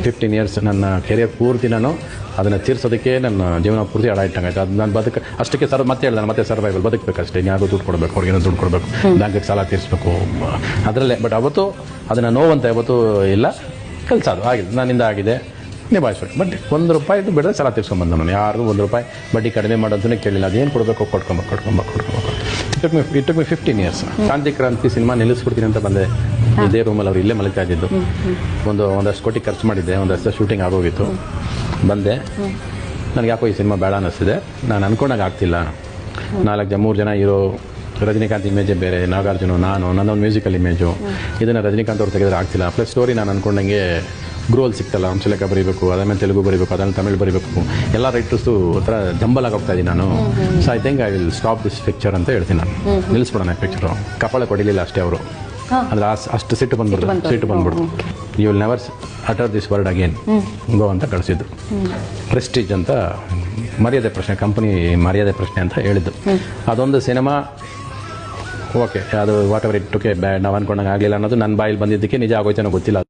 15 years ನನ್ನ career ಪೂರ್ತಿ ನಾನು ಅದನ್ನು ತೀರ್ಸೋದಕ್ಕೆ ನನ್ನ ಜೀವನ ಪೂರ್ತಿ ಅಡ ಇಟ್ಟಂಗಾಯ್ತು. ಅದು ನಾನು ಅಷ್ಟಕ್ಕೆ ಮತ್ತೆ ಹೇಳಿದೆ, ನಾನು ಮತ್ತೆ ಸರ್ವೈವಲ್ ಬದುಕಬೇಕಷ್ಟೇ. ಯಾರಿಗೂ ದುಡ್ಡು ಕೊಡಬೇಕು, ಅವ್ರಿಗೇನೋ ದುಡ್ಡು ಕೊಡಬೇಕು, ಬ್ಯಾಂಕಿಗೆ ಸಾಲ ತೀರಿಸಬೇಕು ಅದರಲ್ಲೇ. ಬಟ್ ಅವತ್ತು ಅದನ್ನು ನೋವಂತ ಯಾವತ್ತೂ ಇಲ್ಲ. ಕೆಲಸ ಅದು ಆಗಿದೆ, ನನ್ನಿಂದ ಆಗಿದೆ, ನಿಭಾಯಿಸ್ಬೇಕು. ಬಟ್ ₹1 ಬಿಡದೆ ಸಾಲ ತೀರ್ಸ್ಕೊಂಡ್ಬಂದ ನಾನು. ಯಾರು ₹1 ಬಡ್ಡಿ ಕಡಿಮೆ ಮಾಡೋದನ್ನೇ ಕೇಳಿಲ್ಲ. ಅದೇನು ಕೊಡಬೇಕು ಕೊಡ್ಕೊಬೇಕು. It took me 15 years. Kranti cinema ನಿಲ್ಲಿಸ್ಬಿಡ್ತೀನಿ ಅಂತ ಬಂದೆ. ಇದೇ ರೂಮಲ್ಲಿ ಅವ್ರು ಇಲ್ಲೇ ಮಲಗ್ತಾ ಇದ್ದಿದ್ದು. ಒಂದಷ್ಟು ಕೋಟಿ ಖರ್ಚು ಮಾಡಿದ್ದೆ, ಒಂದಷ್ಟು ಶೂಟಿಂಗ್ ಆಗೋಗಿತ್ತು. ಬಂದೆ, ನನಗೆ ಯಾಕೋ ಈ ಸಿನಿಮಾ ಬೇಡ ಅನ್ನಿಸ್ತಿದೆ. ನಾನು ಅಂದ್ಕೊಂಡಾಗ ಆಗ್ತಿಲ್ಲ. 3 ಜನ ಹೀರೋ, ರಜನಿಕಾಂತ್ ಇಮೇಜೇ ಬೇರೆ, ನಾಗಾರ್ಜುನ, ನನ್ನೊಂದು ಮ್ಯೂಸಿಕಲ್ ಇಮೇಜು. ಇದನ್ನು ರಜನಿಕಾಂತ್ ಅವ್ರು ತೆಗೆದ್ರೆ ಆಗ್ತಿಲ್ಲ. ಪ್ಲಸ್ ಸ್ಟೋರಿ ನಾನು ಅಂದ್ಕೊಂಡಂಗೆ ಗ್ರೋಲ್ ಸಿಕ್ತಲ್ಲ. ಹಂಸಲೇಖ ಬರೀಬೇಕು, ಅದಾದ್ಮೇಲೆ ತೆಲುಗು ಬರೀಬೇಕು, ಅದಾದ್ಮೇಲೆ ತಮಿಳು ಬರೀಬೇಕು. ಎಲ್ಲ ರೈಟರ್ಸು ಥರ ಜಂಬಲಾಗಿ ಹೋಗ್ತಾ ಇದ್ದೀನಿ ನಾನು. So I think I will stop this picture ಅಂತ ಹೇಳ್ತೀನಿ ನಾನು. ನಿಲ್ಲಿಸ್ಬಿಡೋಣ ಪಿಕ್ಚರು. ಕಪಾಳ ಕೊಡಿಲಿಲ್ಲ ಅಷ್ಟೇ ಅವರು. ಅಂದರೆ ಅಷ್ಟು ಸಿಟ್ಟು ಬಂದ್ಬಿಡ್ತು. You will never utter this word again, go ಅಂತ ಕಳಿಸಿದ್ದು. ಪ್ರೆಸ್ಟೀಜ್ ಅಂತ ಮರ್ಯಾದೆ ಪ್ರಶ್ನೆ, ಕಂಪನಿ ಮರ್ಯಾದೆ ಪ್ರಶ್ನೆ ಅಂತ ಹೇಳಿದ್ದು. ಅದೊಂದು ಸಿನಿಮಾ ಓಕೆ, ಅದು ವಾಟ್ ಎವರ್ ಇಟ್ ಟುಕೆ ಬ್ಯಾಡ್, ನಾವು ಅಂದ್ಕೊಂಡಂಗೆ ಆಗಲಿಲ್ಲ ಅನ್ನೋದು ನನ್ನ ಬಾಯಲ್ಲಿ ಬಂದಿದ್ದಕ್ಕೆ ನಿಜ ಆಗೋಯ್ತಾನೋ ಗೊತ್ತಿಲ್ಲ.